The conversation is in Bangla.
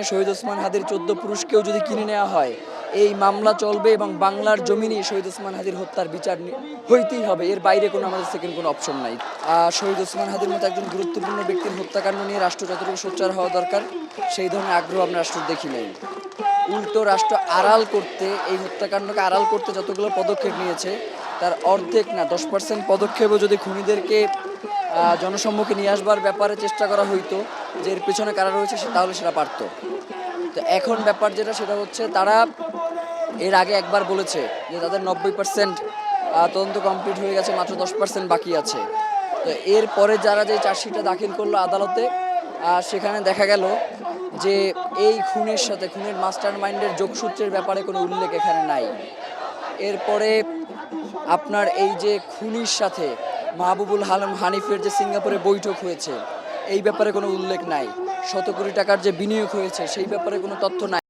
শহীদ ওসমান হাদির ১৪ পুরুষকেও যদি কিনে নেওয়া হয়, এই মামলা চলবে এবং বাংলার জমিনে শহীদ ওসমান হাদির হত্যার বিচার হইতেই হবে। এর বাইরে কোনো আমাদের সেকেন্ড কোনো অপশন নাই। শহীদ ওসমান হাদির মতো একজন গুরুত্বপূর্ণ ব্যক্তির হত্যাকাণ্ড নিয়ে রাষ্ট্র যতটুকু সোচ্চার হওয়া দরকার, সেই ধরনের আগ্রহ আমরা রাষ্ট্র দেখি নাই। উল্টো রাষ্ট্র আড়াল করতে, এই হত্যাকাণ্ডকে আড়াল করতে যতগুলো পদক্ষেপ নিয়েছে, তার অর্ধেক না 10% পদক্ষেপও যদি খুনিদেরকে জনসম্মুখে নিয়ে আসবার ব্যাপারে চেষ্টা করা হইতো, যে এর পেছনে কারা রয়েছে তাহলে সেটা পারতো। তো এখন ব্যাপার যেটা, সেটা হচ্ছে তারা এর আগে একবার বলেছে যে তাদের 90% তদন্ত কমপ্লিট হয়ে গেছে, মাত্র 10% বাকি আছে। তো এরপরে যারা যে চার্জশিটটা দাখিল করলো আদালতে, সেখানে দেখা গেল যে এই খুনের সাথে খুনের মাস্টার মাইন্ডের যোগসূত্রের ব্যাপারে কোনো উল্লেখ এখানে নাই। এরপরে আপনার এই যে খুনির সাথে মাহবুবুল আলম হানিফের যে সিঙ্গাপুরে বৈঠক হয়েছে, এই ব্যাপারে কোনো উল্লেখ নাই। শত কোটি টাকার যে বিনিয়োগ হয়েছে, সেই ব্যাপারে কোনো তথ্য নাই।